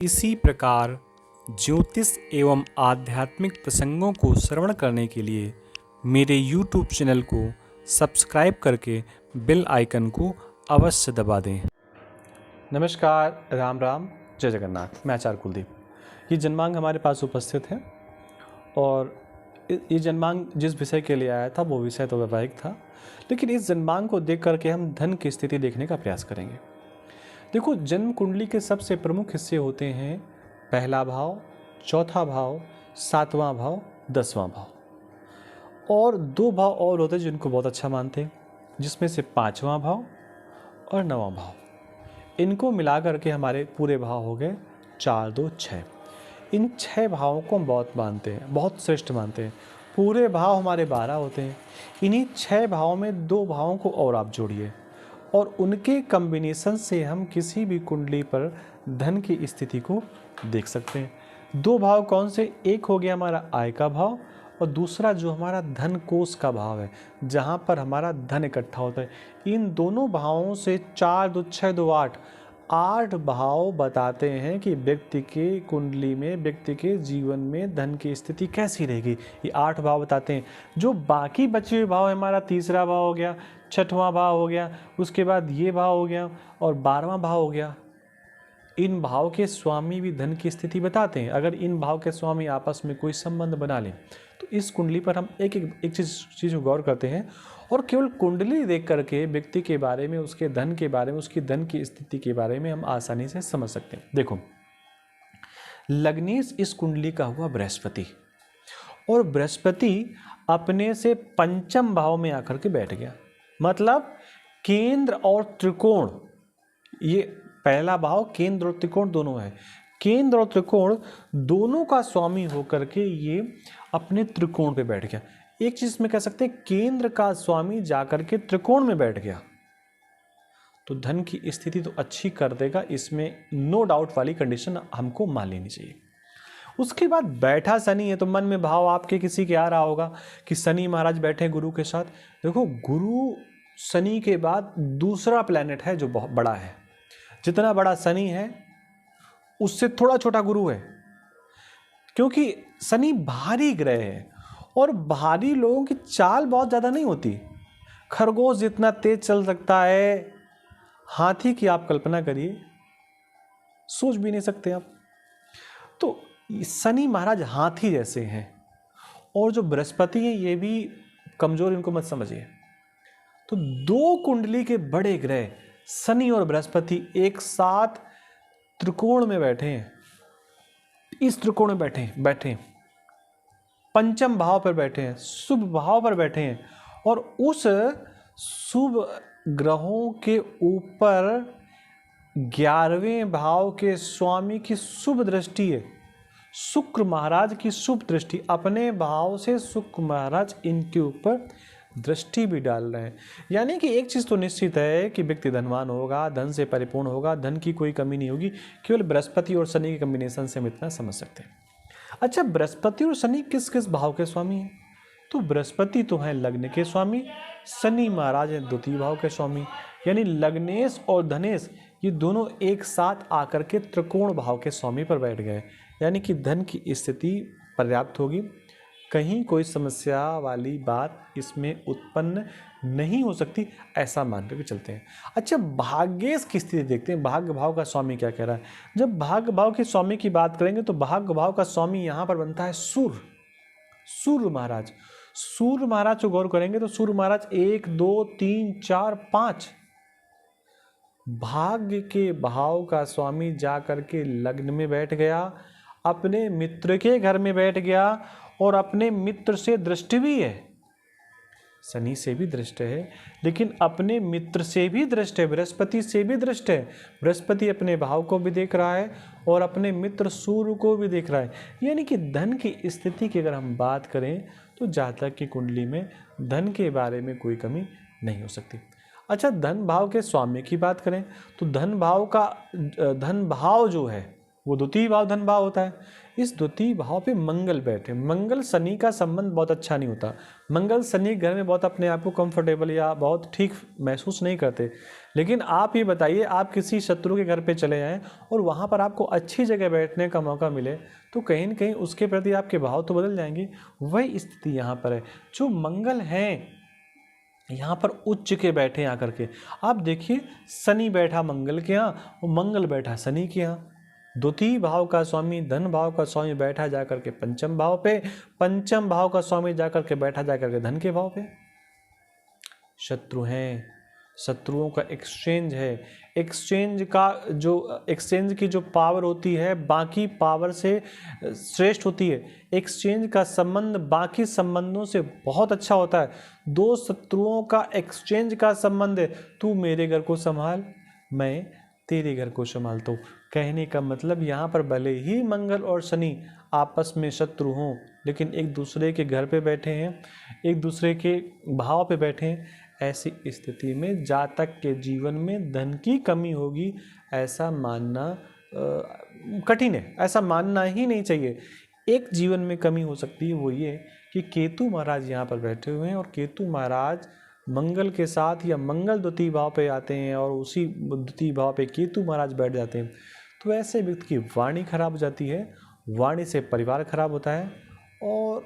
इसी प्रकार ज्योतिष एवं आध्यात्मिक प्रसंगों को श्रवण करने के लिए मेरे YouTube चैनल को सब्सक्राइब करके बेल आइकन को अवश्य दबा दें। नमस्कार, राम राम, जय जगन्नाथ। मैं आचार्य कुलदीप। ये जन्मांग हमारे पास उपस्थित है और ये जन्मांग जिस विषय के लिए आया था वो विषय तो वैवाहिक था, लेकिन इस जन्मांग को देख करके हम धन की स्थिति देखने का प्रयास करेंगे। देखो, जन्म कुंडली के सबसे प्रमुख हिस्से होते हैं पहला भाव, चौथा भाव, सातवां भाव, 10वां भाव और 2 भाव और होते हैं जिनको बहुत अच्छा मानते हैं, जिसमें से 5वां भाव और 9वां भाव। इनको मिला करके हमारे पूरे भाव हो गए 4, 2, 6। इन 6 भावों को हम बहुत मानते हैं, बहुत श्रेष्ठ मानते हैं। पूरे भाव हमारे 12 होते हैं। इन्हीं 6 भावों में 2 भावों को और आप जोड़िए और उनके कॉम्बिनेशन से हम किसी भी कुंडली पर धन की स्थिति को देख सकते हैं। 2 भाव कौन से? एक हो गया हमारा आय का भाव और दूसरा जो हमारा धन कोष का भाव है, जहाँ पर हमारा धन इकट्ठा होता है। इन दोनों भावों से 4, 2, 6, 2, 8 भाव बताते हैं कि व्यक्ति के कुंडली में, व्यक्ति के जीवन में धन की स्थिति कैसी रहेगी। ये 8 भाव बताते हैं। जो बाकी बचे हुए भाव है, हमारा तीसरा भाव हो गया, छठवां भाव हो गया, उसके बाद ये भाव हो गया और 12वां भाव हो गया। इन भाव के स्वामी भी धन की स्थिति बताते हैं। अगर इन भाव के स्वामी आपस में कोई संबंध बना लें तो इस कुंडली पर हम एक चीज़ को गौर करते हैं और केवल कुंडली देख करके व्यक्ति के बारे में, उसके धन के बारे में, उसकी धन की स्थिति के बारे में हम आसानी से समझ सकते हैं। देखो, लग्नेश इस कुंडली का हुआ बृहस्पति और बृहस्पति अपने से 5म भाव में आकर के बैठ गया। मतलब केंद्र और त्रिकोण, ये पहला भाव केंद्र और त्रिकोण दोनों है। केंद्र और त्रिकोण दोनों का स्वामी होकर के ये अपने त्रिकोण पे बैठ गया। एक चीज में कह सकते हैं, केंद्र का स्वामी जाकर के त्रिकोण में बैठ गया तो धन की स्थिति तो अच्छी कर देगा, इसमें नो डाउट वाली कंडीशन हमको मान लेनी चाहिए। उसके बाद बैठा शनि है तो मन में भाव आपके किसी के आ रहा होगा कि शनि महाराज बैठे गुरु के साथ। देखो, गुरु शनि के बाद दूसरा प्लैनेट है जो बहुत बड़ा है। जितना बड़ा शनि है उससे थोड़ा छोटा गुरु है, क्योंकि शनि भारी ग्रह है और भारी लोगों की चाल बहुत ज़्यादा नहीं होती। खरगोश जितना तेज चल सकता है, हाथी की आप कल्पना करिए, सोच भी नहीं सकते आप। तो शनि महाराज हाथी जैसे हैं और जो बृहस्पति है ये भी कमजोर, इनको मत समझिए। तो 2 कुंडली के बड़े ग्रह शनि और बृहस्पति एक साथ त्रिकोण में बैठे हैं। इस त्रिकोण में बैठे 5म भाव पर बैठे हैं, शुभ भाव पर बैठे हैं और उस शुभ ग्रहों के ऊपर 11वें भाव के स्वामी की शुभ दृष्टि है। शुक्र महाराज की शुभ दृष्टि, अपने भाव से शुक्र महाराज इनके ऊपर दृष्टि भी डाल रहे हैं। यानी कि एक चीज़ तो निश्चित है कि व्यक्ति धनवान होगा, धन से परिपूर्ण होगा, धन की कोई कमी नहीं होगी। केवल बृहस्पति और शनि के कॉम्बिनेशन से हम इतना समझ सकते हैं। अच्छा, बृहस्पति और शनि किस किस भाव के स्वामी हैं? तो बृहस्पति तो है लग्न के स्वामी, शनि महाराज है द्वितीय भाव के स्वामी। यानी लग्नेश और धनेश ये दोनों एक साथ आकर के त्रिकोण भाव के स्वामी पर बैठ गए। यानी कि धन की स्थिति पर्याप्त होगी, कहीं कोई समस्या वाली बात इसमें उत्पन्न नहीं हो सकती, ऐसा मान करके चलते हैं। अच्छा, भाग्येश की स्थिति देखते हैं। भाग्य भाव का स्वामी क्या कह रहा है? जब भाग्य भाव के स्वामी की बात करेंगे तो भाग्य भाव का स्वामी यहाँ पर बनता है सूर्य महाराज। सूर्य महाराज को गौर करेंगे तो सूर्य महाराज 1, 2, 3, 4, 5 भाग्य के भाव का स्वामी जा करके लग्न में बैठ गया, अपने मित्र के घर में बैठ गया और अपने मित्र से दृष्टि भी है। शनि से भी दृष्ट है, लेकिन अपने मित्र से भी दृष्ट है, बृहस्पति से भी दृष्ट है। बृहस्पति अपने भाव को भी देख रहा है और अपने मित्र सूर्य को भी देख रहा है। यानी कि धन की स्थिति की अगर हम बात करें तो जातक की कुंडली में धन के बारे में कोई कमी नहीं हो सकती। अच्छा, धन भाव के स्वामी की बात करें तो धन भाव जो है वो द्वितीय भाव धन भाव होता है। इस द्वितीय भाव पे मंगल बैठे, मंगल शनि का संबंध बहुत अच्छा नहीं होता। मंगल शनि घर में बहुत अपने आप को कंफर्टेबल या बहुत ठीक महसूस नहीं करते। लेकिन आप ये बताइए, आप किसी शत्रु के घर पे चले जाएं और वहाँ पर आपको अच्छी जगह बैठने का मौका मिले, तो कहीं न कहीं उसके प्रति आपके भाव तो बदल जाएंगे। वही स्थिति यहाँ पर है। जो मंगल हैं यहाँ पर उच्च के बैठे आकर के, आप देखिए शनि बैठा मंगल के यहाँ और मंगल बैठा शनि के यहाँ। द्वितीय भाव का स्वामी, धन भाव का स्वामी बैठा जाकर के पंचम भाव पे, पंचम भाव का स्वामी जाकर के बैठा जाकर के धन के भाव पे। शत्रु हैं, शत्रुओं का एक्सचेंज है। एक्सचेंज की जो पावर होती है बाकी पावर से श्रेष्ठ होती है। एक्सचेंज का संबंध बाकी संबंधों से बहुत अच्छा होता है। दो शत्रुओं का एक्सचेंज का संबंध है, तू मेरे घर को संभाल, मैं तेरे घर को संभालता हूँ। कहने का मतलब यहाँ पर भले ही मंगल और शनि आपस में शत्रु हों, लेकिन एक दूसरे के घर पे बैठे हैं, एक दूसरे के भाव पे बैठे हैं। ऐसी स्थिति में जातक के जीवन में धन की कमी होगी, ऐसा मानना कठिन है, ऐसा मानना ही नहीं चाहिए। एक जीवन में कमी हो सकती है, वो ये कि केतु महाराज यहाँ पर बैठे हुए हैं और केतु महाराज मंगल के साथ या मंगल द्वितीय भाव पे आते हैं और उसी द्वितीय भाव पे केतु महाराज बैठ जाते हैं, तो ऐसे व्यक्ति की वाणी खराब हो जाती है। वाणी से परिवार खराब होता है और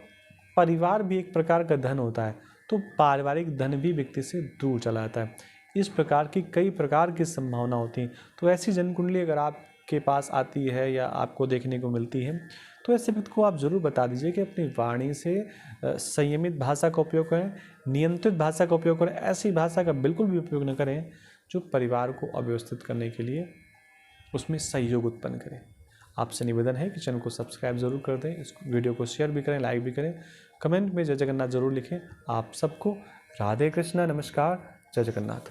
परिवार भी एक प्रकार का धन होता है, तो पारिवारिक धन भी व्यक्ति से दूर चला जाता है। इस प्रकार की कई प्रकार की संभावना होती हैं। तो ऐसी जन्मकुंडली अगर आपके पास आती है या आपको देखने को मिलती है, तो ऐसे व्यक्ति को आप ज़रूर बता दीजिए कि अपनी वाणी से संयमित भाषा का उपयोग करें, नियंत्रित भाषा का उपयोग करें। ऐसी भाषा का बिल्कुल भी उपयोग न करें जो परिवार को अव्यवस्थित करने के लिए उसमें सहयोग उत्पन्न करे। आपसे निवेदन है कि चैनल को सब्सक्राइब जरूर कर दें, इस वीडियो को शेयर भी करें, लाइक भी करें, कमेंट में जय जगन्नाथ जरूर लिखें। आप सबको राधे कृष्णा, नमस्कार, जय जगन्नाथ।